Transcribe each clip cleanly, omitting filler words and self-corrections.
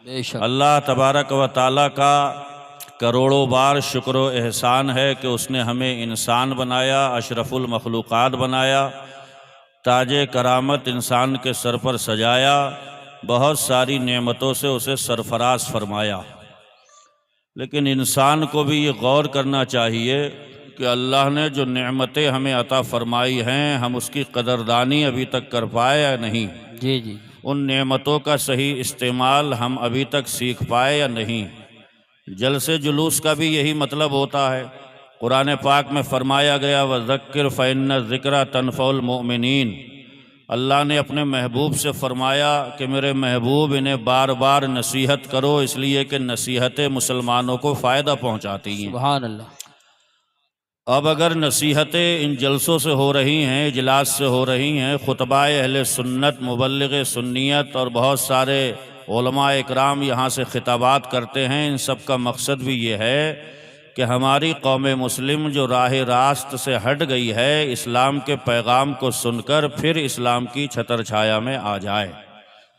بے شک اللہ تبارک و تعالیٰ کا کروڑوں بار شکر و احسان ہے کہ اس نے ہمیں انسان بنایا، اشرف المخلوقات بنایا، تاج کرامت انسان کے سر پر سجایا، بہت ساری نعمتوں سے اسے سرفراز فرمایا۔ لیکن انسان کو بھی یہ غور کرنا چاہیے کہ اللہ نے جو نعمتیں ہمیں عطا فرمائی ہیں، ہم اس کی قدردانی ابھی تک کر پائے یا نہیں؟ جی جی ان نعمتوں کا صحیح استعمال ہم ابھی تک سیکھ پائے یا نہیں؟ جلسے جلوس کا بھی یہی مطلب ہوتا ہے۔ قرآن پاک میں فرمایا گیا وَذَكِّرْ فَإِنَّ الذِّكْرَىٰ تَنفَعُ الْمُؤْمِنِينَ۔ اللہ نے اپنے محبوب سے فرمایا کہ میرے محبوب انہیں بار بار نصیحت کرو، اس لیے کہ نصیحتیں مسلمانوں کو فائدہ پہنچاتی ہیں۔ سبحان اللہ۔ اب اگر نصیحتیں ان جلسوں سے ہو رہی ہیں، اجلاس سے ہو رہی ہیں، خطبہ اہل سنت، مبلغ سنیت اور بہت سارے علماء اکرام یہاں سے خطابات کرتے ہیں، ان سب کا مقصد بھی یہ ہے کہ ہماری قوم مسلم جو راہ راست سے ہٹ گئی ہے، اسلام کے پیغام کو سن کر پھر اسلام کی چھتر چھایا میں آ جائے۔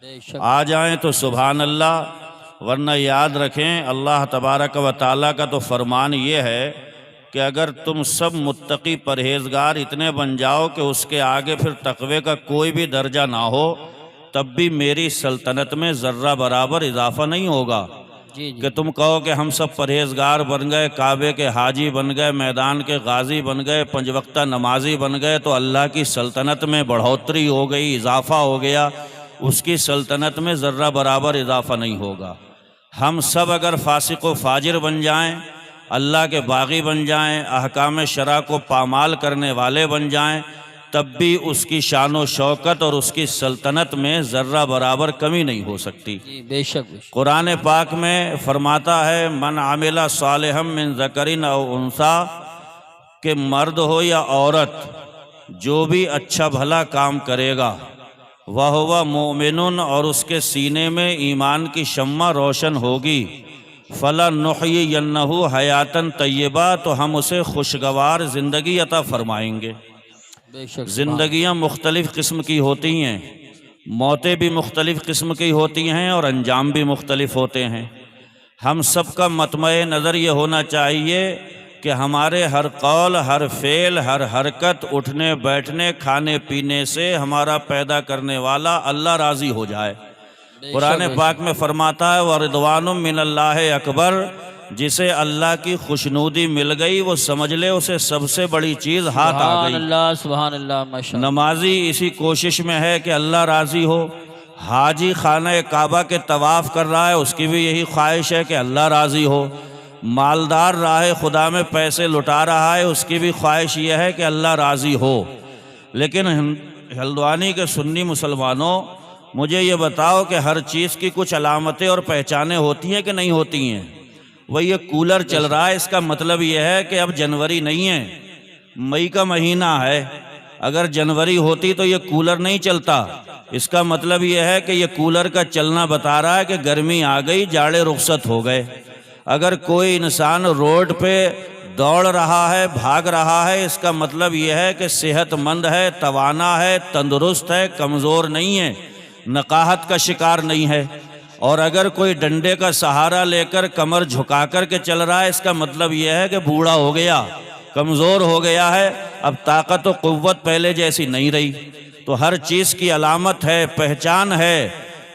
بے شک آ جائیں تو سبحان اللہ، ورنہ یاد رکھیں اللہ تبارک و تعالیٰ کا تو فرمان یہ ہے کہ اگر تم سب متقی پرہیزگار اتنے بن جاؤ کہ اس کے آگے پھر تقوی کا کوئی بھی درجہ نہ ہو، تب بھی میری سلطنت میں ذرہ برابر اضافہ نہیں ہوگا۔ جی جی کہ تم کہو کہ ہم سب پرہیزگار بن گئے، کعبے کے حاجی بن گئے، میدان کے غازی بن گئے، 5 وقتہ نمازی بن گئے، تو اللہ کی سلطنت میں بڑھوتری ہو گئی، اضافہ ہو گیا، اس کی سلطنت میں ذرہ برابر اضافہ نہیں ہوگا۔ ہم سب اگر فاسق و فاجر بن جائیں، اللہ کے باغی بن جائیں، احکام شرع کو پامال کرنے والے بن جائیں، تب بھی اس کی شان و شوکت اور اس کی سلطنت میں ذرہ برابر کمی نہیں ہو سکتی۔ جی بے شک بے شک۔ قرآن پاک میں فرماتا ہے من عمل صالحا من ذکر او انثیٰ، کہ مرد ہو یا عورت جو بھی اچھا بھلا کام کرے گا، وَهُوَ مُؤْمِنٌ، اور اس کے سینے میں ایمان کی شمع روشن ہوگی، فَلَنُحْيِيَنَّهُ حَيَاتًا طَيِّبَةً، تو ہم اسے خوشگوار زندگی عطا فرمائیں گے۔ بے شک زندگیاں مختلف قسم کی ہوتی ہیں، موتیں بھی مختلف قسم کی ہوتی ہیں اور انجام بھی مختلف ہوتے ہیں۔ ہم سب کا مطمع نظر یہ ہونا چاہیے کہ ہمارے ہر قول، ہر فعل، ہر حرکت، اٹھنے بیٹھنے، کھانے پینے سے ہمارا پیدا کرنے والا اللہ راضی ہو جائے۔ قرآن پاک میں فرماتا ہے وَرِضْوَانٌ مِّنَ اللَّهِ اکبر، جسے اللہ کی خوشنودی مل گئی وہ سمجھ لے اسے سب سے بڑی چیز ہاتھ آ سبحان گئی۔ اللہ سبحان اللہ ماشاء اللہ۔ نمازی اسی کوشش میں ہے کہ اللہ راضی ہو، حاجی خانہ کعبہ کے طواف کر رہا ہے، اس کی بھی یہی خواہش ہے کہ اللہ راضی ہو، مالدار راہ خدا میں پیسے لٹا رہا ہے، اس کی بھی خواہش یہ ہے کہ اللہ راضی ہو۔ لیکن ہلدوانی کے سنی مسلمانوں، مجھے یہ بتاؤ کہ ہر چیز کی کچھ علامتیں اور پہچانیں ہوتی ہیں کہ نہیں ہوتی ہیں؟ وہ یہ کولر چل رہا ہے، اس کا مطلب یہ ہے کہ اب جنوری نہیں ہے، مئی کا مہینہ ہے۔ اگر جنوری ہوتی تو یہ کولر نہیں چلتا، اس کا مطلب یہ ہے کہ یہ کولر کا چلنا بتا رہا ہے کہ گرمی آ گئی، جاڑے رخصت ہو گئے۔ اگر کوئی انسان روڈ پہ دوڑ رہا ہے، بھاگ رہا ہے، اس کا مطلب یہ ہے کہ صحت مند ہے، توانا ہے، تندرست ہے، کمزور نہیں ہے، نقاہت کا شکار نہیں ہے۔ اور اگر کوئی ڈنڈے کا سہارا لے کر کمر جھکا کر کے چل رہا ہے، اس کا مطلب یہ ہے کہ بوڑھا ہو گیا، کمزور ہو گیا ہے، اب طاقت و قوت پہلے جیسی نہیں رہی۔ تو ہر چیز کی علامت ہے، پہچان ہے۔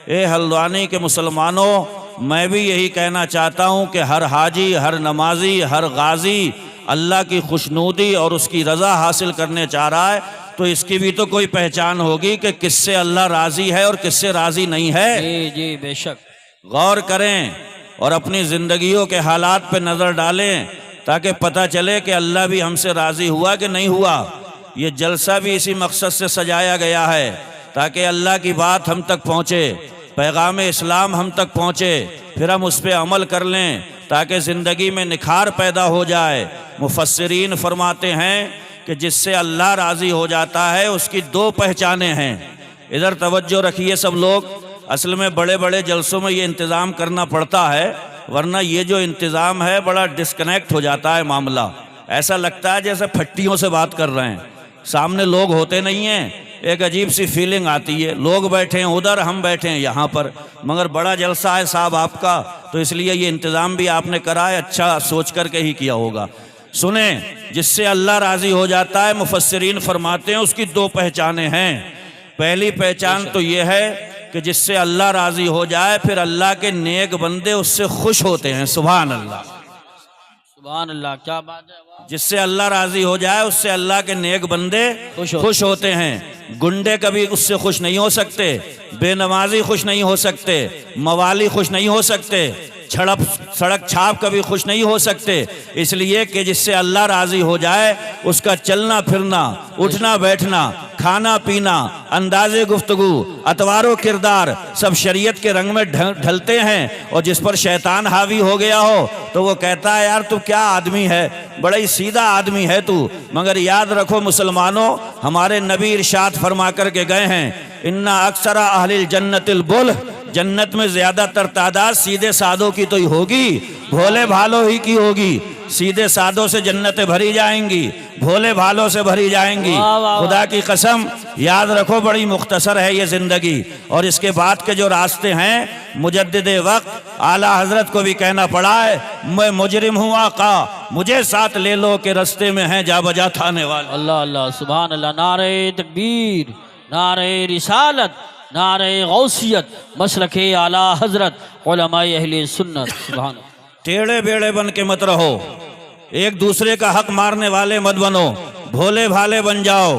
اے ہلدوانی کے مسلمانوں، میں بھی یہی کہنا چاہتا ہوں کہ ہر حاجی، ہر نمازی، ہر غازی اللہ کی خوشنودی اور اس کی رضا حاصل کرنے چاہ رہا ہے، تو اس کی بھی تو کوئی پہچان ہوگی کہ کس سے اللہ راضی ہے اور کس سے راضی نہیں ہے۔ جی جی بے شک۔ غور کریں اور اپنی زندگیوں کے حالات پہ نظر ڈالیں تاکہ پتہ چلے کہ اللہ بھی ہم سے راضی ہوا کہ نہیں ہوا۔ یہ جلسہ بھی اسی مقصد سے سجایا گیا ہے تاکہ اللہ کی بات ہم تک پہنچے، پیغام اسلام ہم تک پہنچے، پھر ہم اس پہ عمل کر لیں تاکہ زندگی میں نکھار پیدا ہو جائے۔ مفسرین فرماتے ہیں کہ جس سے اللہ راضی ہو جاتا ہے اس کی 2 پہچانیں ہیں۔ ادھر توجہ رکھیے سب لوگ، اصل میں بڑے بڑے جلسوں میں یہ انتظام کرنا پڑتا ہے، ورنہ یہ جو انتظام ہے بڑا ڈسکنیکٹ ہو جاتا ہے معاملہ، ایسا لگتا ہے جیسے پھٹیوں سے بات کر رہے ہیں، سامنے لوگ ہوتے نہیں ہیں، ایک عجیب سی فیلنگ آتی ہے، لوگ بیٹھے ہیں ادھر، ہم بیٹھے ہیں یہاں پر، مگر بڑا جلسہ ہے صاحب آپ کا، تو اس لیے یہ انتظام بھی آپ نے کرا ہے، اچھا سوچ کر کے ہی کیا ہوگا۔ سنیں، جس سے اللہ راضی ہو جاتا ہے، مفسرین فرماتے ہیں اس کی دو پہچانیں ہیں۔ پہلی پہچان تو یہ ہے کہ جس سے اللہ راضی ہو جائے پھر اللہ کے نیک بندے اس سے خوش ہوتے ہیں، سبحان اللہ، سبحان اللہ، کیا بات ہے۔ جس سے اللہ راضی ہو جائے اس سے اللہ کے نیک بندے خوش ہوتے ہیں۔ گنڈے کبھی اس سے خوش نہیں ہو سکتے، بے نمازی خوش نہیں ہو سکتے، موالی خوش نہیں ہو سکتے، سڑک چھاپ کبھی خوش نہیں ہو سکتے، اس لیے کہ جس سے اللہ راضی ہو جائے اس کا چلنا پھرنا، اٹھنا بیٹھنا، کھانا پینا، انداز گفتگو، اطوار و کردار سب شریعت کے رنگ میں ڈھلتے ہیں، اور جس پر شیطان حاوی ہو گیا ہو تو وہ کہتا ہے یار تو کیا آدمی ہے، بڑا ہی سیدھا آدمی ہے تو۔ مگر یاد رکھو مسلمانوں، ہمارے نبی ارشاد فرما کر کے گئے ہیں، اِنَّ اَكْثَرَ أَهْلِ الْجَنَّةِ الْبُلْ، جنت میں زیادہ تر تعداد سیدھے سادوں کی تو ہی ہوگی، بھولے بھالوں ہی کی ہوگی۔ سیدھے سادوں سے جنتیں بھری جائیں گی، بھولے بھالوں سے بھری جائیں گی۔ خدا کی قسم یاد رکھو، بڑی مختصر ہے یہ زندگی، اور اس کے بعد کے جو راستے ہیں، مجدد وقت اعلیٰ حضرت کو بھی کہنا پڑا ہے، میں مجرم ہوں آقا، مجھے ساتھ لے لو کہ رستے میں ہیں جا بجا تھانے والے۔ اللہ اللہ، سبحان اللہ، نعرہ تکبیر، نعرہ رسالت، نعرہ غوثیت، مسلک اعلیٰ حضرت، علماء اہل سنت، سبحان اللہ۔ ٹیڑے بیڑے بن کے مت رہو، ایک دوسرے کا حق مارنے والے مت بنو، بھولے بھالے بن جاؤ،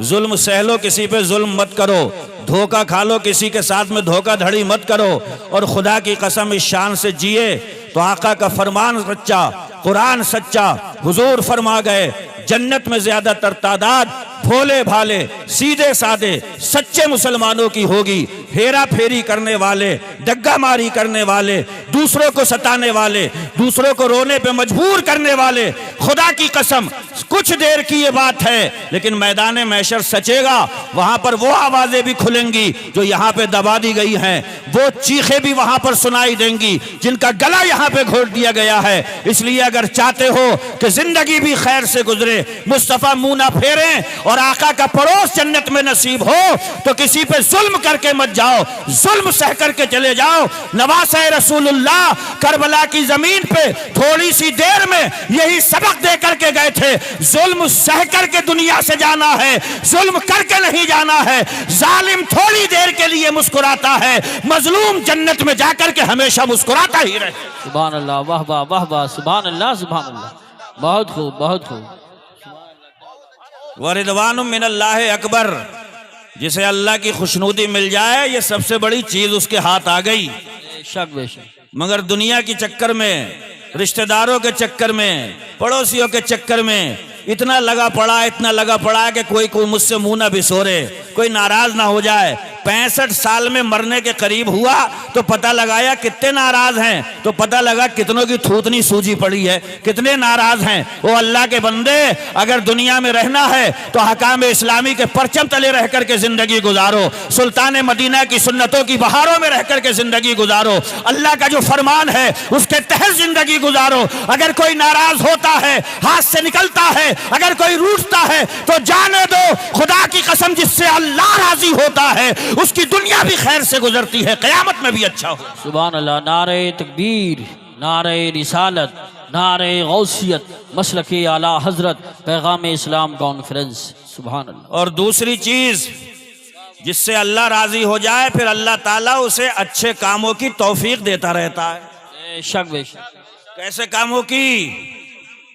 ظلم سہ لو، کسی پہ ظلم مت کرو، دھوکہ کھا لو، کسی کے ساتھ میں دھوکہ دھڑی مت کرو، اور خدا کی قسم اس شان سے جیے تو آقا کا فرمان سچا، قرآن سچا، حضور فرما گئے جنت میں زیادہ تر تعداد بھولے بھالے سیدھے سادے سچے مسلمانوں کی ہوگی، ہیرا پھیری کرنے والے، ڈگا ماری کرنے والے، دوسروں کو ستانے والے، دوسروں کو رونے پہ مجبور کرنے والے، خدا کی قسم کچھ دیر کی یہ بات ہے لیکن میدان محشر سچے گا، وہاں پر وہ آوازیں بھی کھلیں گی جو یہاں پہ دبا دی گئی ہیں، وہ چیخیں بھی وہاں پر سنائی دیں گی جن کا گلا یہاں پہ گھونٹ دیا گیا ہے۔ اس لیے اگر چاہتے ہو کہ زندگی بھی خیر سے گزرے، مصطفیٰ منہ نہ پھیریں اور آقا کا پڑوس جنت میں نصیب ہو، تو کسی پہ ظلم کر کے مت جاؤ، ظلم سہ کر کے چلے جاؤ۔ نواسہ رسول اللہ کربلا کی زمین پہ تھوڑی سی دیر میں یہی سبق دے کر کے گئے تھے، ظلم سہ کر کے دنیا سے جانا ہے، ظلم کر کے نہیں جانا ہے۔ ظالم تھوڑی دیر کے لیے مسکراتا ہے، مظلوم جنت میں جا کر کے ہمیشہ مسکراتا ہی رہے۔ سبحان اللہ، واہ واہ واہ واہ، سبحان اللہ سبحان اللہ، بہت خوب بہت خوب۔ وَرِضْوَانٌ مِّنَ اللَّهِ اکبر، جسے اللہ کی خوشنودی مل جائے یہ سب سے بڑی چیز اس کے ہاتھ آ گئی۔ بے شک بے شک۔ مگر دنیا کے چکر میں، رشتہ داروں کے چکر میں، پڑوسیوں کے چکر میں اتنا لگا پڑا ہے کہ کوئی مجھ سے منہ نہ بسورے، کوئی ناراض نہ ہو جائے۔ 65 سال میں مرنے کے قریب ہوا تو پتہ لگایا کتنے ناراض ہیں، تو پتہ لگا کتنوں کی تھوتنی سوجی پڑی ہے، کتنے ناراض ہیں۔ وہ اللہ کے بندے، اگر دنیا میں رہنا ہے تو حکام اسلامی کے پرچم تلے رہ کر کے زندگی گزارو، سلطان مدینہ کی سنتوں کی بہاروں میں رہ کر کے زندگی گزارو، اللہ کا جو فرمان ہے اس کے تحت زندگی گزارو۔ اگر کوئی ناراض ہوتا ہے، ہاتھ سے نکلتا ہے، اگر کوئی روٹھتا ہے تو جانے دو، خدا کی قسم جس سے اللہ راضی ہوتا ہے اس کی دنیا بھی خیر سے گزرتی ہے، قیامت میں بھی اچھا ہو۔ سبحان اللہ، نعرہ تکبیر، نعرہ رسالت، نعرہ غوثیت، مسلک اعلیٰ حضرت، پیغام اسلام کانفرنس، سبحان اللہ۔ اور دوسری چیز جس سے اللہ راضی ہو جائے پھر اللہ تعالیٰ اسے اچھے کاموں کی توفیق دیتا رہتا ہے۔ بے شک بے شک۔ کیسے کاموں کی؟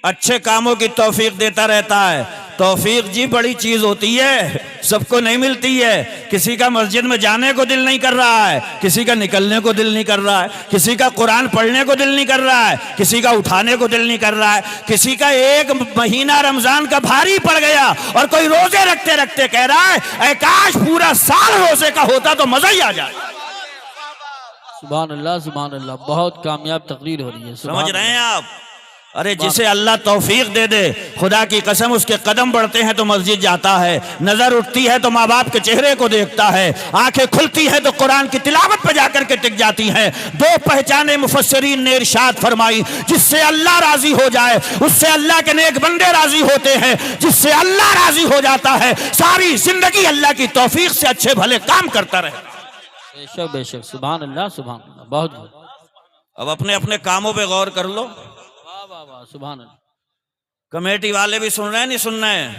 اچھے کاموں کی توفیق دیتا رہتا ہے۔ توفیق جی بڑی چیز ہوتی ہے، سب کو نہیں ملتی ہے۔ کسی کا مسجد میں جانے کو دل نہیں کر رہا ہے، کسی کا نکلنے کو دل نہیں کر رہا ہے، کسی کا قرآن پڑھنے کو دل نہیں کر رہا ہے، کسی کا اٹھانے کو دل نہیں کر رہا ہے، کسی کا ایک مہینہ رمضان کا بھاری پڑ گیا اور کوئی روزے رکھتے رکھتے کہہ رہا ہے اے کاش پورا سال روزے کا ہوتا تو مزہ ہی آ جائے۔ سبحان اللہ سبحان اللہ، بہت کامیاب تقریر ہو رہی ہے۔ سمجھ رہے ہیں آپ؟ ارے جسے اللہ توفیق دے دے خدا کی قسم اس کے قدم بڑھتے ہیں تو مسجد جاتا ہے، نظر اٹھتی ہے تو ماں باپ کے چہرے کو دیکھتا ہے، آنکھیں کھلتی ہے تو قرآن کی تلاوت پہ جا کر کے ٹک جاتی ہیں۔ دو پہچانے مفسرین نے ارشاد فرمائی، جس سے اللہ راضی ہو جائے اس سے اللہ کے نیک بندے راضی ہوتے ہیں، جس سے اللہ راضی ہو جاتا ہے ساری زندگی اللہ کی توفیق سے اچھے بھلے کام کرتا رہے۔ بے شک بے شک، سبحان اللہ سبحان اللہ، بہت بہت اب اپنے اپنے کاموں پہ غور کر لو۔ واہ واہ واہ، سبحان اللہ۔ کمیٹی والے بھی سن رہے ہیں نہیں سن رہے ہیں؟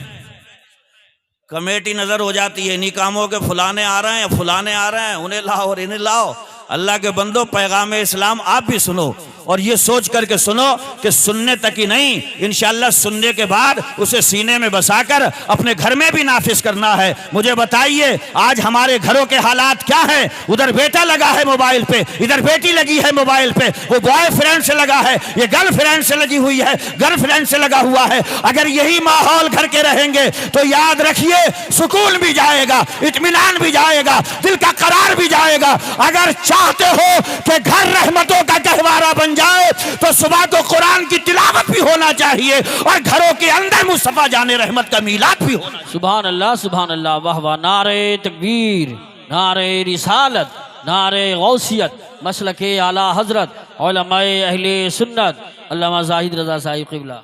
کمیٹی نظر ہو جاتی ہے انہی کاموں کے، فلانے آ رہے ہیں فلانے آ رہے ہیں، انہیں لاؤ اور انہیں لاؤ۔ اللہ کے بندو پیغام اسلام آپ بھی سنو اور یہ سوچ کر کے سنو کہ سننے تک ہی نہیں، انشاءاللہ سننے کے بعد اسے سینے میں بسا کر اپنے گھر میں بھی نافذ کرنا ہے۔ مجھے بتائیے آج ہمارے گھروں کے حالات کیا ہیں؟ ادھر بیٹا لگا ہے موبائل پہ، ادھر بیٹی لگی ہے موبائل پہ، وہ بوائے فرینڈ سے لگا ہے، یہ گرل فرینڈ سے لگی ہوئی ہے، گرل فرینڈ سے لگا ہوا ہے۔ اگر یہی ماحول گھر کے رہیں گے تو یاد رکھیے سکون بھی جائے گا، اطمینان بھی جائے گا، دل کا قرار بھی جائے گا۔ اگر چاہتے ہو کہ گھر رحمتوں کا گہوارہ بن جائے تو صبح کو قرآن کی تلاوت بھی ہونا چاہیے اور گھروں کے اندر مصطفیٰ جان رحمت کا میلاد بھی ہونا چاہیے۔ سبحان اللہ سبحان اللہ، واہ واہ، نعرہ تکبیر، نعرہ رسالت، نعرہ غوثیت، مسلک اعلیٰ حضرت علماء اہل سنت علامہ زاہد رضا صاحب قبلہ۔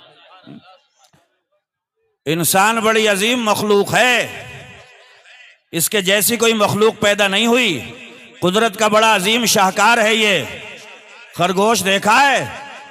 انسان بڑی عظیم مخلوق ہے، اس کے جیسی کوئی مخلوق پیدا نہیں ہوئی، قدرت کا بڑا عظیم شاہکار ہے یہ۔ خرگوش دیکھا ہے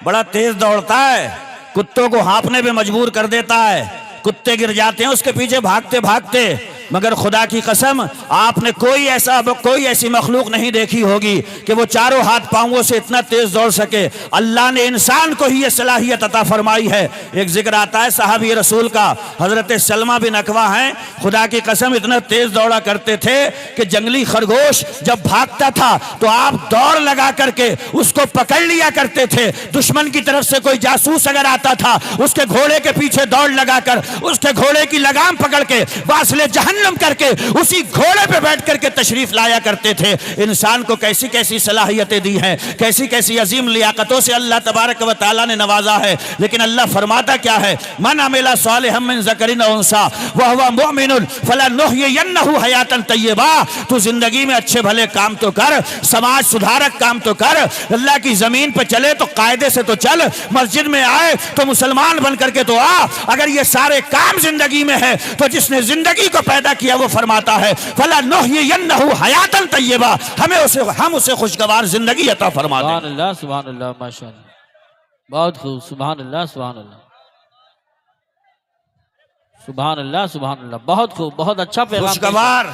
بڑا تیز دوڑتا ہے، کتوں کو ہانپنے پہ مجبور کر دیتا ہے، کتے گر جاتے ہیں اس کے پیچھے بھاگتے بھاگتے، مگر خدا کی قسم آپ نے کوئی ایسی مخلوق نہیں دیکھی ہوگی کہ وہ چاروں ہاتھ پاؤں سے اتنا تیز دوڑ سکے۔ اللہ نے انسان کو ہی یہ صلاحیت عطا فرمائی ہے۔ ایک ذکر آتا ہے صحابی رسول کا، حضرت سلمہ بن اکوع ہیں، خدا کی قسم اتنا تیز دوڑا کرتے تھے کہ جنگلی خرگوش جب بھاگتا تھا تو آپ دوڑ لگا کر کے اس کو پکڑ لیا کرتے تھے۔ دشمن کی طرف سے کوئی جاسوس اگر آتا تھا اس کے گھوڑے کے پیچھے دوڑ لگا کر اس کے گھوڑے کی لگام پکڑ کے واصل جہنم کر کے اسی گھوڑے پہ بیٹھ کر کے تشریف لایا کرتے تھے۔ انسان کو کیسی کیسی صلاحیتیں دی ہیں، کیسی کیسی عظیم لیاقتوں سے اللہ تبارک و تعالیٰ نے نوازا ہے، لیکن اللہ فرماتا کیا ہے؟ من عمل صالحا من ذکر او انثی وهو مؤمن فلنحیینہ حیاتا طیبہ۔ تو زندگی میں اچھے بھلے کام تو کر، سماج سدھارک کام تو کر، اللہ کی زمین پہ چلے تو قاعدے سے تو چل، مسجد میں آئے تو مسلمان بن کر کے تو آ۔ اگر یہ سارے کام زندگی میں ہے تو جس نے زندگی کو پیدا کیا وہ فرماتا ہے فَلَنُحْيِيَنَّهُ حَيَاةً طَيِّبَةً، ہم اسے خوشگوار زندگی عطا فرما دیں۔ سبحان اللہ سبحان اللہ، ماشاء اللہ، بہت خوب، سبحان اللہ سبحان اللہ، سبحان اللہ سبحان اللہ، بہت خوب، بہت اچھا پیغام،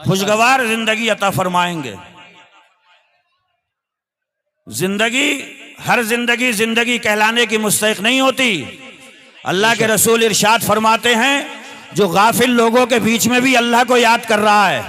خوشگوار زندگی عطا فرمائیں گے۔ زندگی، ہر زندگی زندگی کہلانے کی مستحق نہیں ہوتی۔ اللہ کے رسول ارشاد فرماتے ہیں جو غافل لوگوں کے بیچ میں بھی اللہ کو یاد کر رہا ہے،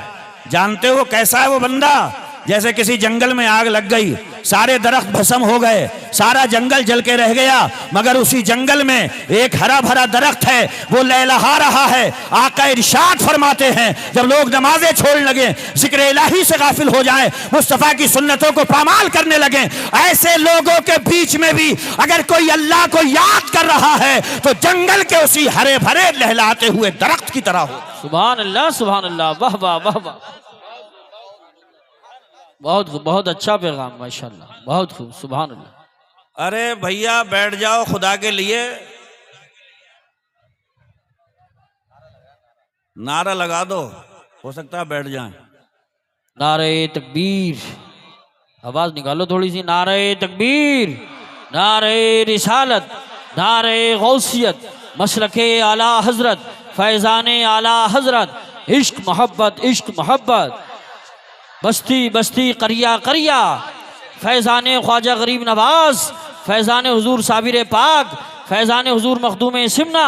جانتے ہو کیسا ہے وہ بندہ؟ جیسے کسی جنگل میں آگ لگ گئی، سارے درخت بھسم ہو گئے، سارا جنگل جل کے رہ گیا، مگر اسی جنگل میں ایک ہرا بھرا درخت ہے وہ لہلہا رہا ہے۔ آقا ارشاد فرماتے ہیں جب لوگ نمازیں چھوڑنے لگیں، ذکر الہی سے غافل ہو جائیں، مصطفیٰ کی سنتوں کو پامال کرنے لگیں، ایسے لوگوں کے بیچ میں بھی اگر کوئی اللہ کو یاد کر رہا ہے تو جنگل کے اسی ہرے بھرے لہلاتے ہوئے درخت کی طرح ہو۔ سبحان اللہ سبحان اللہ، واہ واہ واہ واہ، بہت خوب، بہت اچھا پیغام، ماشاءاللہ، بہت خوب، سبحان اللہ۔ ارے بھیا بیٹھ جاؤ خدا کے لیے، نعرہ لگا دو، ہو سکتا ہے بیٹھ جائیں۔ نعرہ تکبیر، آواز نکالو تھوڑی سی، نعرہ تکبیر، نعرہ رسالت، نعرہ غوثیت، مسلک اعلیٰ حضرت، فیضان اعلیٰ حضرت، عشق محبت، عشق محبت، بستی بستی قریہ قریہ، فیضان خواجہ غریب نواز، فیضان حضور صابر پاک، فیضان حضور مخدوم سمنا،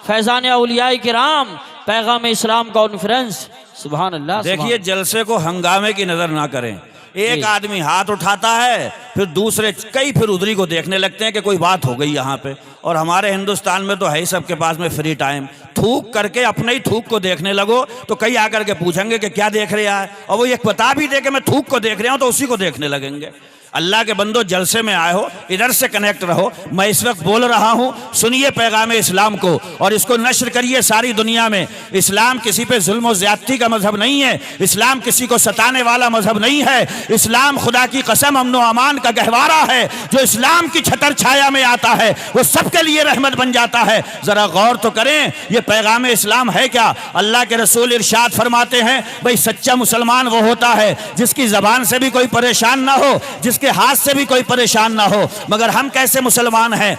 فیضان اولیاء کرام، پیغام اسلام کانفرنس۔ سبحان اللہ۔ دیکھیے جلسے کو ہنگامے کی نظر نہ کریں، ایک آدمی ہاتھ اٹھاتا ہے پھر دوسرے کئی پھر ادھری کو دیکھنے لگتے ہیں کہ کوئی بات ہو گئی یہاں پہ، اور ہمارے ہندوستان میں تو ہے ہی سب کے پاس میں فری ٹائم، تھوک کر کے اپنے ہی تھوک کو دیکھنے لگو تو کئی آ کر کے پوچھیں گے کہ کیا دیکھ رہے ہیں، اور وہ یہ بتا بھی دے کہ میں تھوک کو دیکھ رہا ہوں تو اسی کو دیکھنے لگیں گے۔ اللہ کے بندو جلسے میں آئے ہو ادھر سے کنیکٹ رہو. میں اس وقت بول رہا ہوں, سنیے پیغام اسلام کو اور اس کو نشر کریے ساری دنیا میں. اسلام کسی پہ ظلم و زیادتی کا مذہب نہیں ہے, اسلام کسی کو ستانے والا مذہب نہیں ہے. اسلام خدا کی قسم امن و امان کا گہوارہ ہے. جو اسلام کی چھتر چھایا میں آتا ہے وہ سب کے لیے رحمت بن جاتا ہے. ذرا غور تو کریں یہ پیغام اسلام ہے کیا. اللہ کے رسول ارشاد فرماتے ہیں بھئی سچا مسلمان وہ ہوتا ہے جس کی زبان سے بھی کوئی پریشان نہ ہو, جس کے ہاتھ سے بھی کوئی پریشان نہ ہو. مگر ہم کیسے مسلمان ہیں؟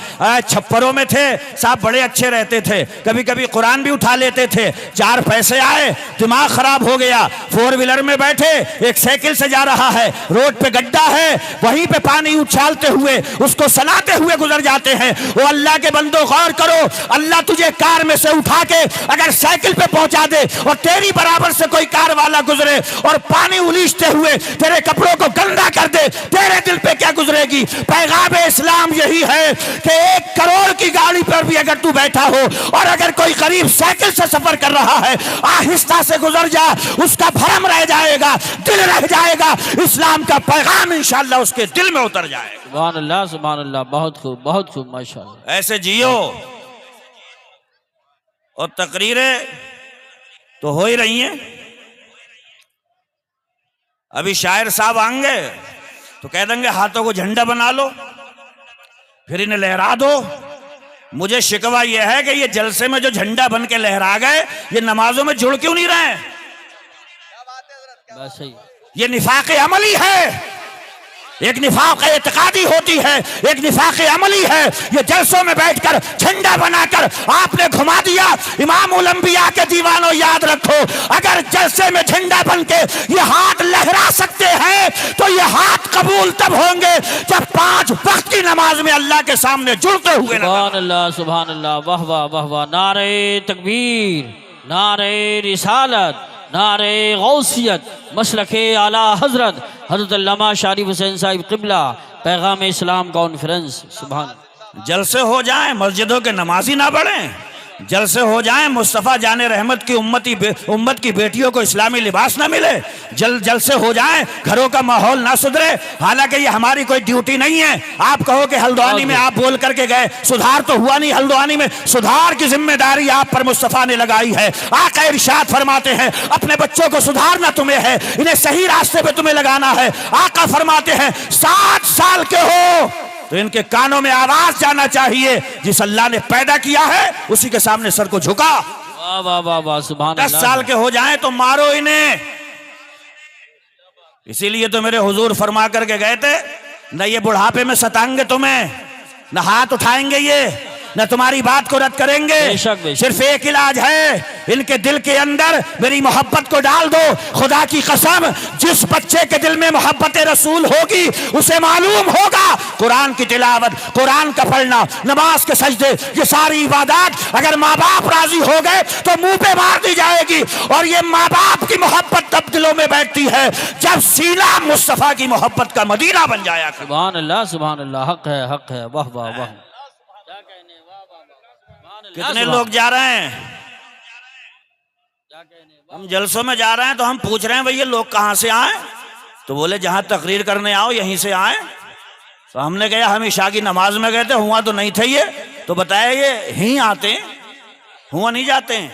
چھپروں میں تھے صاحب, بڑے اچھے رہتے تھے, کبھی کبھی قرآن بھی اٹھا لیتے تھے. 4 پیسے آئے, دماغ خراب ہو گیا, 4 ویلر میں بیٹھے, ایک سائیکل سے جا رہا ہے, روڈ پہ گڈھا ہے, وہیں پہ پانی اچھالتے ہوئے اس کو سلاتے ہوئے گزر جاتے ہیں. وہ اللہ کے بندو غور کرو, اللہ تجھے کار میں سے اٹھا کے اگر سائیکل پہ پہنچا دے اور تیری برابر سے کوئی کار والا گزرے اور پانی الیچتے ہوئے تیرے کپڑوں کو گندا کر دے, تیرے دل پہ کیا گزرے گی؟ پیغام اسلام یہی ہے کہ 1 کروڑ کی گاڑی پر بھی اگر تو بیٹھا ہو اور اگر کوئی قریب سائیکل سے سفر کر رہا ہے, آہستہ سے گزر جا, اس کا بھرم رہ جائے گا, دل رہ جائے گا, اسلام کا پیغام انشاءاللہ اس کے دل میں اتر جائے گا. سبحان اللہ سبحان اللہ, بہت خوب بہت خوب, ماشاءاللہ. ایسے جیو. اور تقریریں تو ہو ہی رہی ہیں. ابھی شاعر صاحب آئیں گے تو کہہ دیں گے ہاتھوں کو جھنڈا بنا لو, پھر انہیں لہرا دو. مجھے شکوہ یہ ہے کہ یہ جلسے میں جو جھنڈا بن کے لہرا گئے یہ نمازوں میں جڑ کیوں نہیں رہے؟ بس صحیح. یہ نفاق عملی ہے. ایک نفاق اعتقادی ہوتی ہے, ایک نفاق عملی ہے. یہ جلسوں میں بیٹھ کر جھنڈا بنا کر آپ نے گھما دیا. امام الانبیاء کے دیوانوں یاد رکھو, اگر جلسے میں جھنڈا بن کے یہ ہاتھ لہرا سکتے ہیں تو یہ ہاتھ قبول تب ہوں گے جب 5 وقت کی نماز میں اللہ کے سامنے جڑتے ہوئے. سبحان اللہ سبحان اللہ, واہ واہ واہ واہ. نعرہ تکبیر, نعرہ رسالت, نعرہ غوثیت, مسلک اعلیٰ حضرت حضرت علامہ شریف حسین صاحب قبلہ, پیغام اسلام کانفرنس. سبحان. جلسے ہو جائیں, مسجدوں کے نمازی نہ بڑھیں. جلسے ہو جائیں, مصطفیٰ جان رحمت کی امت کی بیٹیوں کو اسلامی لباس نہ ملے. جلسے ہو جائیں, گھروں کا ماحول نہ سدھرے. حالانکہ یہ ہماری کوئی ڈیوٹی نہیں ہے. آپ کہو کہ ہلدوانی میں آپ بول کر کے گئے, سدھار تو ہوا نہیں. ہلدوانی میں سدھار کی ذمہ داری آپ پر مصطفیٰ نے لگائی ہے. آقا ارشاد فرماتے ہیں اپنے بچوں کو سدھارنا تمہیں ہے, انہیں صحیح راستے پہ تمہیں لگانا ہے. آقا فرماتے ہیں 7 سال کے ہو تو ان کے کانوں میں آواز جانا چاہیے, جس اللہ نے پیدا کیا ہے اسی کے سامنے سر کو جھکا. واہ واہ واہ واہ, سبحان اللہ. 10 سال کے ہو جائیں تو مارو انہیں. اسی لیے تو میرے حضور فرما کر کے گئے تھے, نہ یہ بڑھاپے میں ستائیں گے تمہیں, نہ ہاتھ اٹھائیں گے یہ, نہ تمہاری بات کو رد کریں گے. صرف ایک علاج ہے, ان کے دل کے اندر میری محبت کو ڈال دو. خدا کی قسم جس بچے کے دل میں محبت رسول ہوگی اسے معلوم ہوگا قرآن کی تلاوت, قرآن کا پڑھنا, نماز کے سجدے, یہ ساری عبادات اگر ماں باپ راضی ہو گئے تو منہ پہ مار دی جائے گی. اور یہ ماں باپ کی محبت تب دلوں میں بیٹھتی ہے جب سینہ مصطفیٰ کی محبت کا مدینہ بن جایا. سبحان اللہ سبحان اللہ, حق ہے حق ہے, واہ واہ واہ. کتنے لوگ جا رہے ہیں؟ ہم جلسوں میں جا رہے ہیں تو ہم پوچھ رہے ہیں بھئی یہ لوگ کہاں سے آئیں؟ تو بولے جہاں تقریر کرنے آؤ یہیں سے آئیں. تو ہم نے کہا ہم عشاء کی نماز میں گئے تھے, ہوا تو نہیں تھے یہ. تو بتایا یہ ہی آتے ہیں, ہوا نہیں جاتے ہیں.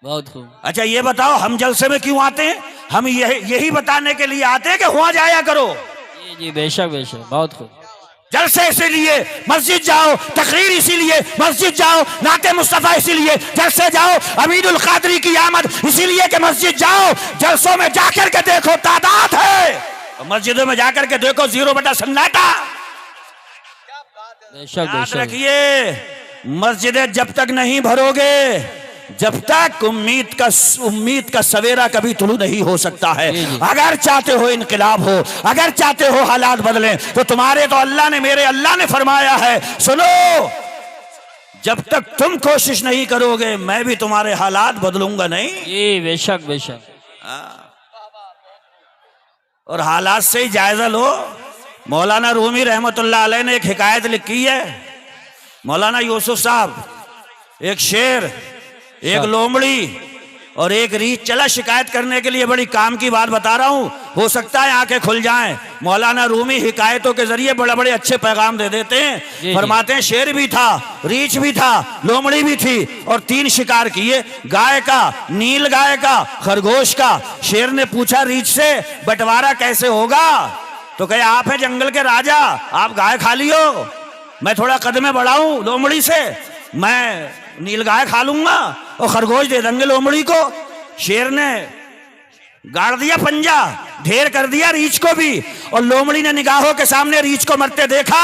بہت خوب. اچھا یہ بتاؤ ہم جلسے میں کیوں آتے ہیں؟ ہم یہی بتانے کے لیے آتے ہیں کہ ہوا جایا کرو. جی جی بے شک بے شک, بہت خوب. جلسے اسی لیے مسجد جاؤ, تقریر اسی لیے مسجد جاؤ, نعت مصطفیٰ اسی لیے جلسے جاؤ, امین القادری کی آمد اسی لیے کہ مسجد جاؤ. جلسوں میں جا کر کے دیکھو تعداد ہے, مسجدوں میں جا کر کے دیکھو 0 سناٹا. بے شک بے یاد شک. رکھیے مسجدیں جب تک نہیں بھرو گے جب تک امید کا سویرا کبھی طلوع نہیں ہو سکتا ہے. اگر چاہتے ہو انقلاب ہو, اگر چاہتے ہو حالات بدلیں, تو تمہارے تو اللہ نے, میرے اللہ نے فرمایا ہے سنو, جب تک تم کوشش نہیں کرو گے میں بھی تمہارے حالات بدلوں گا نہیں. جی بے شک بے شک. اور حالات سے ہی جائزہ لو. مولانا رومی رحمت اللہ علیہ نے ایک حکایت لکھی ہے. مولانا یوسف صاحب, ایک شیر, ایک لومڑی, اور ایک ریچھ چلا شکایت کرنے کے لیے، بڑی کام کی بات بتا رہا ہوں، ہو سکتا ہے آنکھیں کھل جائیں۔ مولانا رومی حکایتوں کے ذریعے بڑے بڑے اچھے پیغام دے دیتے ہیں۔ فرماتے ہیں شیر بھی تھا، ریچھ بھی تھا، لومڑی بھی تھی، اور 3 شکار کیے، گائے کا، نیل گائے کا، خرگوش کا۔ شیر نے پوچھا ریچھ سے بٹوارا کیسے ہوگا؟ تو کہے آپ ہیں جنگل کے راجا، آپ گائے کھا لیو، میں تھوڑا قدمیں بڑھاؤں لومڑی سے، میں نیل گائے کھا لوں گا اور خرگوش دے دیں گے لومڑی کو۔ شیر نے گاڑ دیا پنجا، ڈھیر کر دیا ریچھ کو بھی، اور لومڑی نے نگاہوں کے سامنے ریچھ کو مرتے دیکھا۔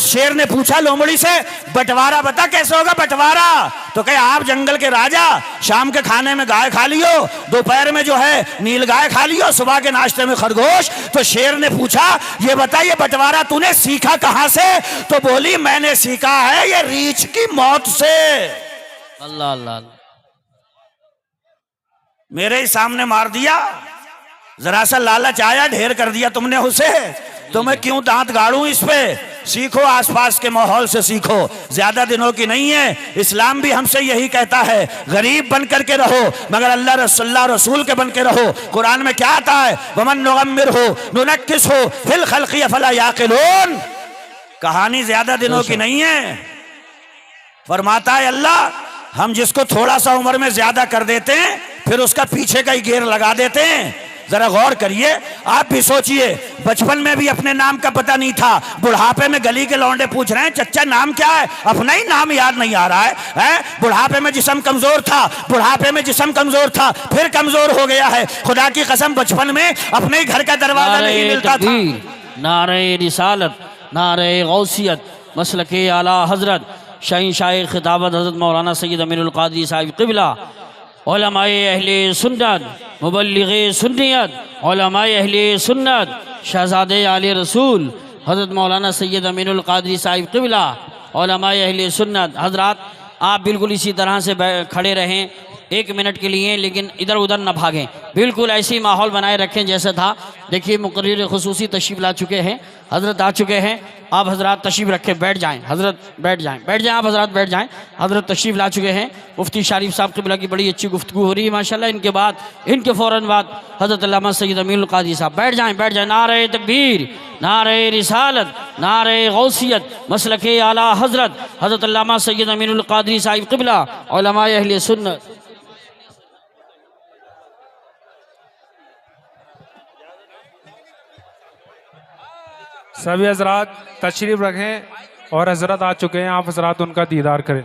شیر نے پوچھا لومڑی سے بٹوارا بتا کیسے ہوگا بٹوارا؟ تو کہے آپ جنگل کے راجا، شام کے کھانے میں گائے کھا لیو، دوپہر میں جو ہے نیل گائے کھا لیو، صبح کے ناشتے میں خرگوش۔ تو شیر نے پوچھا یہ بتا یہ بٹوارا تو نے سیکھا کہاں سے؟ تو بولی میں نے سیکھا ہے یہ ریچھ کی موت سے۔ اللہ اللہ اللہ، میرے ہی سامنے مار دیا، ذرا سا لالچ آیا، ڈھیر کر دیا تم نے اسے، تو میں کیوں دانت گاڑوں اس پہ؟ سیکھو، آس پاس کے ماحول سے سیکھو، زیادہ دنوں کی نہیں ہے۔ اسلام بھی ہم سے یہی کہتا ہے غریب بن کر کے رہو مگر اللہ رسول کے بن کے رہو۔ قرآن میں کیا آتا ہے؟ وَمَن نُغَمِّرْهُ نُنَكِّسْهُ فِي الْخَلْقِ أَفَلَا يَعْقِلُونَ۔ کہانی زیادہ دنوں کی نہیں ہے۔ فرماتا ہے اللہ ہم جس کو تھوڑا سا عمر میں زیادہ کر دیتے ہیں پھر اس کا پیچھے کا ہی گیئر لگا دیتے ہیں۔ ذرا غور کریے، آپ بھی سوچئے، بچپن میں بھی اپنے نام کا پتہ نہیں تھا، بڑھاپے میں گلی کے لونڈے پوچھ رہے ہیں چچا نام کیا ہے؟ اپنا ہی نام یاد نہیں آ رہا ہے۔ بڑھاپے میں جسم کمزور تھا، بڑھاپے میں جسم کمزور تھا، پھر کمزور ہو گیا ہے۔ خدا کی قسم بچپن میں اپنے ہی گھر کا دروازہ نہیں ملتا تھا۔ نعرہ رسالت، نعرہ غوثیت، مسلک اعلیٰ حضرت شہنشاہ خطابت حضرت مولانا سید امین القادری صاحب قبلہ، علماء اہل سنت، مبلغ سنیت، علماء اہل سنت، شہزادے عالی رسول حضرت مولانا سید امین القادری صاحب قبلہ، علماء اہل سنت۔ حضرات آپ بالکل اسی طرح سے کھڑے رہیں 1 منٹ کے لیے، لیکن ادھر ادھر نہ بھاگیں، بالکل ایسی ماحول بنائے رکھیں جیسا تھا۔ دیکھیے مقرر خصوصی تشریف لا چکے ہیں، حضرت آ چکے ہیں، آپ حضرات تشریف رکھیں، بیٹھ جائیں، حضرت بیٹھ جائیں، آپ حضرات بیٹھ جائیں، حضرت تشریف لا چکے ہیں۔ مفتی شریف صاحب قبلہ کی بڑی اچھی گفتگو ہو رہی ہے ماشاءاللہ، ان کے فوراً بعد حضرت علامہ سید امین القادری صاحب، بیٹھ جائیں۔ نعرہ تکبیر، نعرہ رسالت، نعرہ غوثیت، مسلک اعلیٰ حضرت حضرت علامہ سید امین القادری صاحب قبلہ، علماء اہل سنت۔ سبھی حضرات تشریف رکھیں، اور حضرت آ چکے ہیں، آپ حضرات ان کا دیدار کریں۔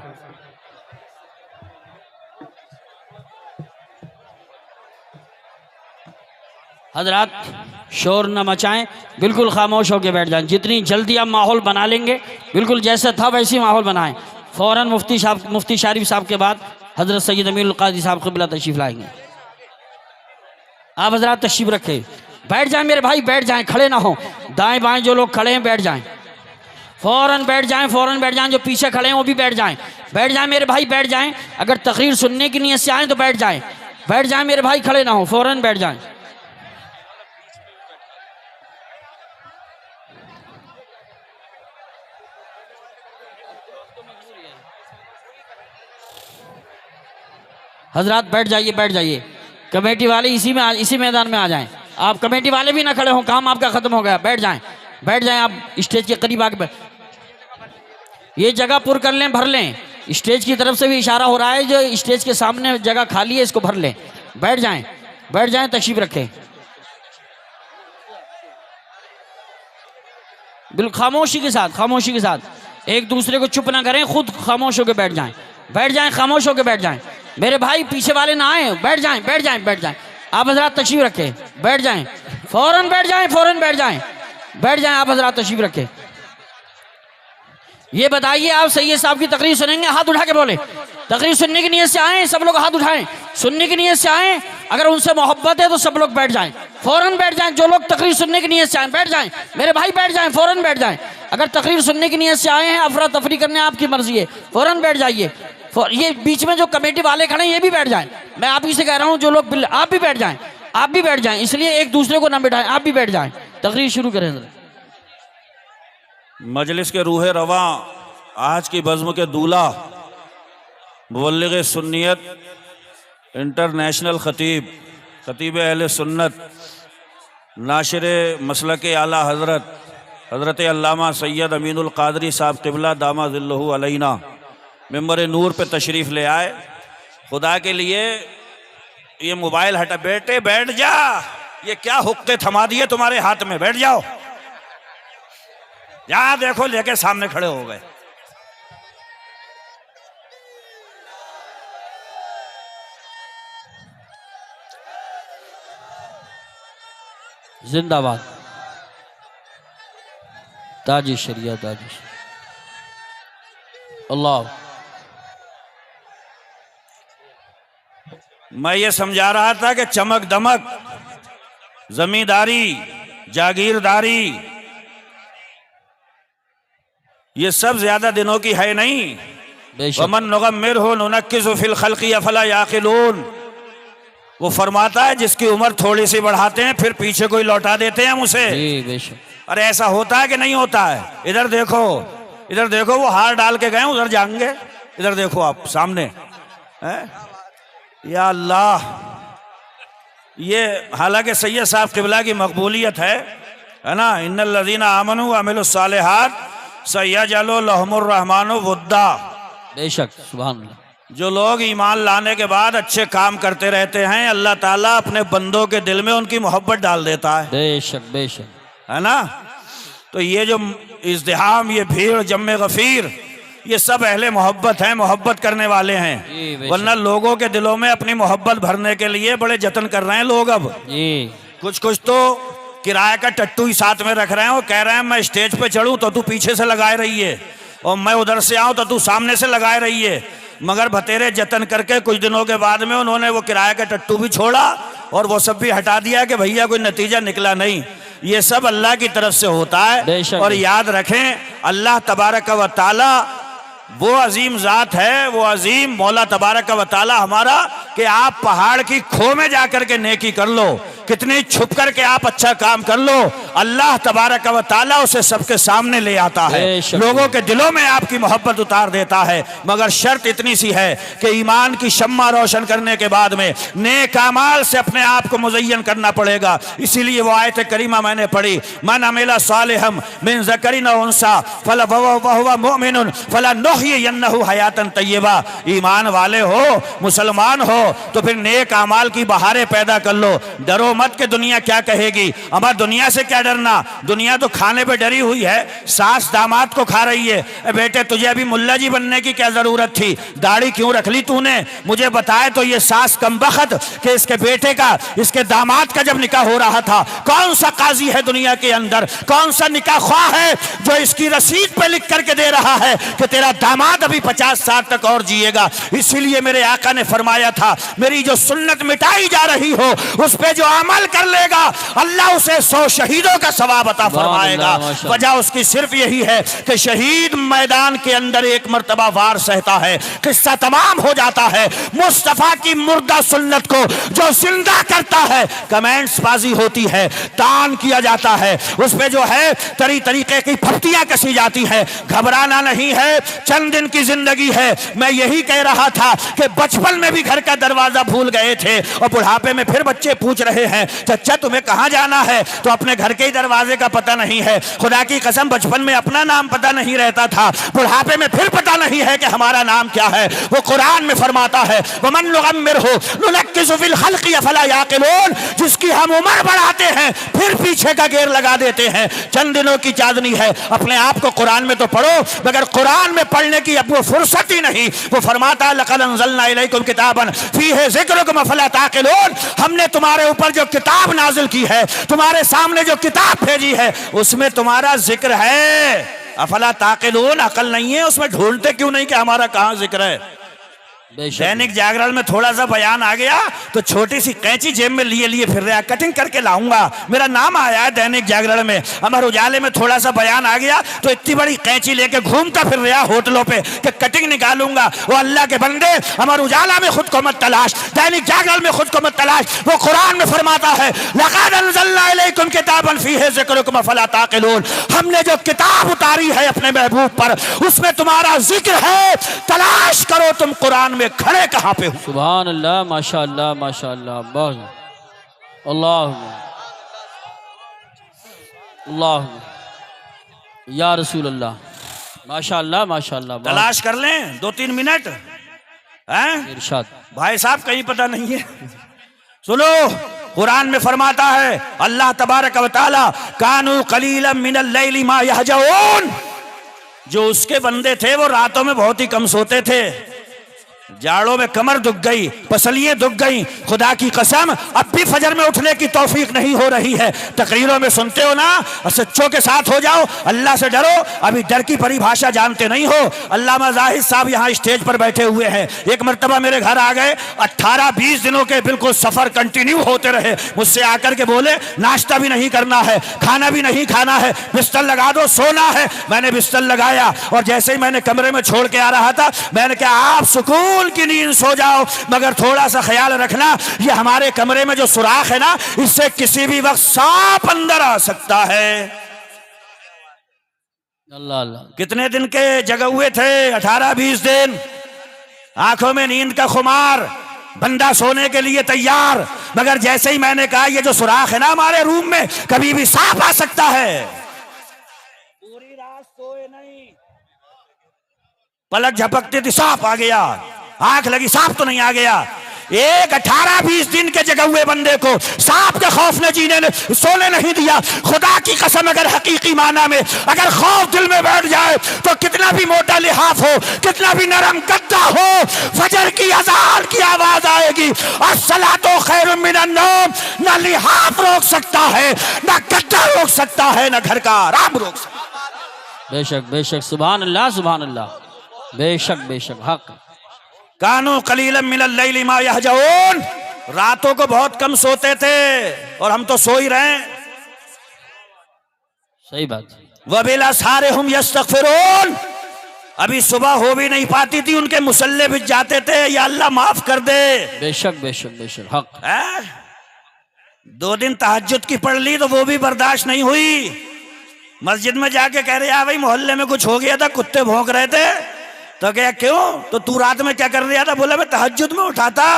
حضرات شور نہ مچائیں، بالکل خاموش ہو کے بیٹھ جائیں، جتنی جلدی آپ ماحول بنا لیں گے بالکل جیسا تھا ویسی ماحول بنائیں۔ فوراً مفتی شریف صاحب کے بعد حضرت سید امین القادری صاحب قبلہ تشریف لائیں گے۔ آپ حضرات تشریف رکھیں، بیٹھ جائیں میرے بھائی، بیٹھ جائیں، کھڑے نہ ہوں، دائیں بائیں جو لوگ کھڑے ہیں بیٹھ جائیں، فوراً بیٹھ جائیں، جو پیچھے کھڑے ہیں وہ بھی بیٹھ جائیں میرے بھائی، بیٹھ جائیں، اگر تقریر سننے کی نیت سے آئیں تو بیٹھ جائیں میرے بھائی، کھڑے نہ ہوں، فوراً بیٹھ جائیں۔ حضرات بیٹھ جائیے، کمیٹی والے اسی میدان میں آ جائیں، آپ کمیٹی والے بھی نہ کھڑے ہوں، کام آپ کا ختم ہو گیا، بیٹھ جائیں آپ اسٹیج کے قریب آ کے، یہ جگہ پر کر لیں، بھر لیں، اسٹیج کی طرف سے بھی اشارہ ہو رہا ہے، جو اسٹیج کے سامنے جگہ خالی ہے اس کو بھر لیں، بیٹھ جائیں، تشریف رکھیں، بالکل خاموشی کے ساتھ، ایک دوسرے کو چپ نہ کریں، خود خاموش ہو کے بیٹھ جائیں، خاموش ہو کے بیٹھ جائیں، میرے بھائی پیچھے والے نہ آئیں، بیٹھ جائیں، آپ حضرات تشریف رکھیں، بیٹھ جائیں، فوراً بیٹھ جائیں، آپ حضرات تشریف رکھیں۔ یہ بتائیے آپ سید صاحب کی تقریر سنیں گے؟ ہاتھ اٹھا کے بولیں، تقریر سننے کی نیت سے آئیں، سب لوگ ہاتھ اٹھائیں، سننے کی نیت سے آئیں، اگر ان سے محبت ہے تو سب لوگ بیٹھ جائیں، فوراً بیٹھ جائیں، جو لوگ تقریر سننے کی نیت سے آئیں بیٹھ جائیں، میرے بھائی بیٹھ جائیں، فوراً بیٹھ جائیں، اگر تقریر سننے کی نیت سے آئے ہیں، افراتفری کرنے آپ کی مرضی ہے، فوراً بیٹھ جائیے، یہ بیچ میں جو کمیٹی والے کھڑے ہیں یہ بھی بیٹھ جائیں، میں آپ ہی سے کہہ رہا ہوں، جو لوگ آپ بھی بیٹھ جائیں، اس لیے ایک دوسرے کو نہ بٹھائیں، آپ بھی بیٹھ جائیں، تقریر شروع کریں۔ مجلس کے روح رواں، آج کی بزم کے دولہ، مبلغ سنیت، انٹرنیشنل خطیب، خطیب اہل سنت، ناشر مسلک اعلیٰ حضرت علامہ سید امین القادری صاحب قبلہ دامہ ظلہ علینا ممبر نور پہ تشریف لے آئے۔ خدا کے لیے یہ موبائل ہٹا، بیٹے بیٹھ جا، یہ کیا حقے تھما دیے تمہارے ہاتھ میں، بیٹھ جاؤ، یہاں دیکھو لے کے سامنے کھڑے ہو گئے۔ زندہ باد تاج شریعت، تاج اللہ۔ میں یہ سمجھا رہا تھا کہ چمک دمک، زمینداری، جاگیرداری، یہ سب زیادہ دنوں کی ہے نہیں۔ بے شک وَمَن نُغَمِّرْهُ نُنَكِّسُ فِي الْخَلْقِ أَفَلَا يَعْقِلُونَ، وہ فرماتا ہے جس کی عمر تھوڑی سی بڑھاتے ہیں پھر پیچھے کوئی لوٹا دیتے ہیں ہم اسے۔ جی بے شک، ارے ایسا ہوتا ہے کہ نہیں ہوتا ہے؟ ادھر دیکھو، ادھر دیکھو، وہ ہار ڈال کے گئے ادھر جائیں گے، ادھر دیکھو آپ سامنے۔ یا اللہ، یہ حالانکہ سید صاحب قبلہ کی مقبولیت ہے نا، ان الذین آمنوا وعملوا الصالحات سیجعل لهم الرحمن ودا۔ بے شک، سبحان اللہ۔ جو لوگ ایمان لانے کے بعد اچھے کام کرتے رہتے ہیں، اللہ تعالیٰ اپنے بندوں کے دل میں ان کی محبت ڈال دیتا ہے، بے شک بے شک، ہے نا۔ تو یہ جو ازدحام، یہ بھیڑ، جمع غفیر، یہ سب اہل محبت ہیں، محبت کرنے والے ہیں، جی بے ورنہ لوگوں کے دلوں میں اپنی محبت بھرنے کے لیے بڑے جتن کر رہے ہیں لوگ۔ اب جی کچھ تو کرایہ کا ٹٹو ہی ساتھ میں رکھ رہے ہیں، وہ کہہ رہے ہیں میں اسٹیج پہ چڑھوں تو پیچھے سے لگائے رہی ہے، اور میں ادھر سے آؤں تو سامنے سے لگائے رہی ہے۔ مگر بتیرے جتن کر کے کچھ دنوں کے بعد میں انہوں نے وہ کرایہ کا ٹٹو بھی چھوڑا اور وہ سب بھی ہٹا دیا کہ بھیا کوئی نتیجہ نکلا نہیں۔ یہ سب اللہ کی طرف سے ہوتا بے ہے، شک۔ اور یاد رکھیں اللہ تبارک و تعالی وہ عظیم ذات ہے، وہ عظیم مولا تبارک و تعالی ہمارا، کہ آپ پہاڑ کی کھو میں جا کر کے نیکی کر لو، کتنی چھپ کر کے آپ اچھا کام کر لو، اللہ تبارک و تعالی اسے سب کے سامنے لے آتا ہے، بے شک۔ لوگوں کے دلوں میں آپ کی محبت اتار دیتا ہے۔ مگر شرط اتنی سی ہے کہ ایمان کی شمع روشن کرنے کے بعد میں نیک اعمال سے اپنے آپ کو مزین کرنا پڑے گا۔ اسی لیے وہ آیت کریمہ میں نے پڑھی، من عمل صالحا من ذکر او انثی وهو مؤمن فلنحیینہ حیاتا طیبہ۔ ایمان والے ہو، مسلمان ہو تو پھر نیک اعمال کی بہاریں پیدا کر لو۔ ڈرو مت کہ دنیا کیا کہے گی، ہمارا دنیا سے کیا ڈرنا، دنیا تو کھانے پہ ڈری ہوئی ہے، ساس داماد کو کھا رہی ہے۔ اے بیٹے تجھے ابھی ملا جی بننے کی کیا ضرورت تھی، داڑھی کیوں رکھ لی تو نے؟ مجھے بتائے تو یہ ساس کمبخت کہ اس کے بیٹے کا، اس کے داماد کا جب نکاح ہو رہا تھا، کون سا قاضی ہے دنیا کے اندر، کون سا نکاح خواہ ہے جو اس کی رسید پہ لکھ کر کے دے رہا ہے کہ تیرا داماد ابھی 50 سال تک اور جیے گا۔ اسی لیے میرے آقا نے فرمایا تھا، میری جو سنت مٹائی جا رہی ہو اس پہ جو عمل کر لے گا اللہ اسے 100 شہیدوں کا ثواب عطا فرمائے گا۔ وجہ اس کی صرف یہی ہے کہ شہید میدان کے اندر ایک مرتبہ وار سہتا ہے، قصہ تمام ہو جاتا ہے۔ مصطفیٰ کی مردہ سنت کو جو زندہ کرتا ہے، کمنٹس بازی ہوتی ہے، تان کیا جاتا ہے، اس پہ جو ہے طریقے کی پھپتیاں کسی جاتی ہے۔ گھبرانا نہیں ہے، چند دن کی زندگی ہے۔ میں یہی کہہ رہا تھا کہ بچپن میں بھی گھر کا دروازہ بھول گئے تھے، اور بڑھاپے میں پھر بچے پوچھ رہے ہیں چچا تمہیں کہاں جانا ہے، تو اپنے گھر کے ہی دروازے کا پتہ نہیں ہے۔ خدا کی قسم بچپن میں اپنا نام پتہ نہیں رہتا تھا، بڑھاپے میں پھر پتہ نہیں ہے کہ ہمارا نام کیا ہے۔ وہ قرآن میں فرماتا ہے وَمَن نُغَمِّرْهُ نُنَكِّسُ فِي الْخَلْقِ أَفَلَا يَعْقِلُونَ، جس کی ہم عمر بڑھاتے ہیں پھر پیچھے کا گیئر لگا دیتے ہیں۔ چند دنوں کی چاندنی ہے، اپنے آپ کو قرآن میں تو پڑھو، مگر قرآن میں پڑھنے کی اب وہ فرصت ہی نہیں۔ وہ فرماتا ہے لَقَدْ أَنزَلْنَا إِلَيْكُمْ كِتَابًا فِيهِ ذِكْرُكُمْ أَفَلَا تَعْقِلُونَ، ہم نے تمہارے اوپر جو کتاب نازل کی ہے، تمہارے سامنے جو کتاب بھیجی ہے، اس میں تمہارا ذکر ہے۔ افلا تعقلون، عقل نہیں ہے اس میں، ڈھونڈتے کیوں نہیں کہ ہمارا کہاں ذکر ہے؟ دینک جاگرن میں تھوڑا سا بیان آ گیا تو چھوٹی سی قینچی جیب میں لیے پھر رہا، کٹنگ کر کے لاؤں گا، میرا نام آیا ہے دینک جاگرن میں۔ امر اجالے میں تھوڑا سا بیان آ گیا تو اتنی بڑی قینچی لے کے گھومتا پھر رہا ہوٹلوں پہ کہ کٹنگ نکالوں گا۔ وہ اللہ کے بندے، امر اجالا میں خود کو مت تلاش، دینک جاگرن میں خود کو مت تلاش۔ وہ قرآن میں فرماتا ہے لقد انزلنا الیکم کتابا فیہ ذکرکم افلا تعقلون، ہم نے جو کتاب اتاری ہے اپنے محبوب پر، اس میں تمہارا ذکر ہے، تلاش کرو تم قرآن میں میں کھڑے کہاں پہ ہوں. سبحان اللہ ماشاء اللہ ماشاء اللہ بہت اللہ اللہ یا رسول اللہ ماشاء اللہ ماشاء اللہ بہت تلاش کر لیں 2-3 منٹ. ارشاد. بھائی صاحب کہیں پتہ نہیں ہے. سنو قرآن میں فرماتا ہے اللہ تبارک و تعالی کانوا قلیلا من اللیل ما یہجعون. جو اس کے بندے تھے وہ راتوں میں بہت ہی کم سوتے تھے. جاڑوں میں کمر دکھ گئی, پسلیاں دکھ گئیں. خدا کی قسم اب بھی فجر میں اٹھنے کی توفیق نہیں ہو رہی ہے. تقریروں میں سنتے ہو نا, سچوں کے ساتھ ہو جاؤ, اللہ سے ڈرو. ابھی ڈر کی پریبھاشا جانتے نہیں ہو. علامہ زاہد صاحب یہاں اسٹیج پر بیٹھے ہوئے ہیں. ایک مرتبہ میرے گھر آ گئے, 18-20 دنوں کے بالکل سفر کنٹینیو ہوتے رہے. مجھ سے آ کر کے بولے ناشتہ بھی نہیں کرنا ہے, کھانا بھی نہیں کھانا ہے, بستر لگا دو, سونا ہے. میں نے بستر لگایا اور جیسے ہی میں نے کمرے میں چھوڑ کے آ رہا تھا میں نے کہا آپ سکون کی نیند سو جاؤ, مگر تھوڑا سا خیال رکھنا یہ ہمارے کمرے میں جو سوراخ ہے نا اس سے کسی بھی وقت سانپ اندر آ سکتا ہے. اللہ اللہ کتنے دن کے جگہ ہوئے تھے؟ 18-20 دن. آنکھوں میں نیند کا خمار, بندہ سونے کے لیے تیار, مگر جیسے ہی میں نے کہا یہ جو سوراخ ہے نا ہمارے روم میں کبھی بھی سانپ آ سکتا ہے, پوری رات سوئے نہیں. پلک جھپکتے تھی سانپ آ گیا, آنکھ لگی سانپ تو نہیں آ گیا. ایک 18-20 دن کے جگہ ہوئے بندے کو سانپ کے خوف نے سونے نہیں دیا. خدا کی قسم اگر حقیقی معنی میں اگر خوف دل میں بیٹھ جائے تو کتنا بھی موٹا لحاف ہو, کتنا بھی نرم گدا ہو, فجر کی اذان کی آواز آئے گی الصلاۃ خیر من النوم. نہ لحاف روک سکتا ہے, نہ گدا روک سکتا ہے, نہ گھر کا آرام روک سکتا ہے. بے شک بے شک سبحان اللہ سبحان اللہ بے شک حق. کانوا قلیلا من اللیل ما یہجعون. راتوں کو بہت کم سوتے تھے اور ہم تو سو ہی رہے ہیں. صحیح بات. وبالاسحار هم یستغفرون. ابھی صبح ہو بھی نہیں پاتی تھی ان کے مصلے بچ جاتے تھے یا اللہ معاف کر دے. بے شک حق. 2 دن تہجد کی پڑھ لی تو وہ بھی برداشت نہیں ہوئی. مسجد میں جا کے کہہ رہے بھائی محلے میں کچھ ہو گیا تھا, کتے بھونک رہے تھے. تو کہا کیوں, تو رات میں کیا کر رہا تھا؟ بولا میں تہجد میں اٹھا تھا.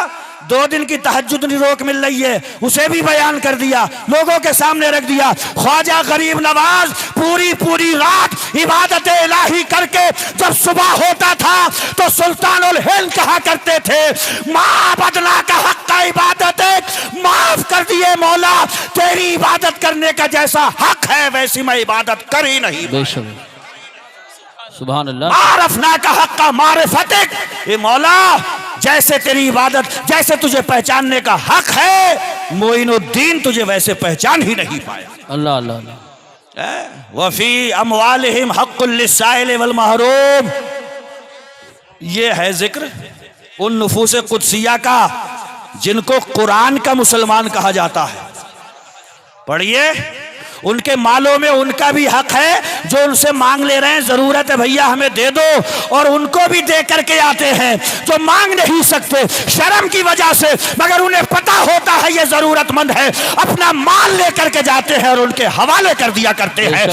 2 دن کی تہجد روک مل رہی ہے, اسے بھی بیان کر دیا, لوگوں کے سامنے رکھ دیا. خواجہ غریب نواز پوری رات عبادت الہی کر کے جب صبح ہوتا تھا تو سلطان الہند کہا کرتے تھے ما بدلا کا حق کا عبادت معاف کر دیے مولا, تیری عبادت کرنے کا جیسا حق ہے ویسی میں عبادت کر ہی نہیں. بے شک سبحان اللہ. عرفنا کا حق کا معرفتک. اے مولا جیسے تیری عبادت, جیسے تجھے پہچاننے کا حق ہے, معین الدین تجھے ویسے پہچان ہی نہیں پایا. اللہ اللہ اللہ. وفی اموالہم حق للسائل والمحروم. یہ ہے ذکر ان نفوس قدسیہ کا جن کو قرآن کا مسلمان کہا جاتا ہے. پڑھیے, ان کے مالوں میں ان کا بھی حق ہے, جو ان سے مانگ لے رہے ہیں ضرورت ہے بھیا ہمیں دے دو, اور ان کو بھی دے کر کے آتے ہیں جو مانگ نہیں سکتے شرم کی وجہ سے, مگر انہیں پتا ہوتا ہے یہ ضرورت مند ہے, اپنا مال لے کر کے جاتے ہیں اور ان کے حوالے کر دیا کرتے ہیں.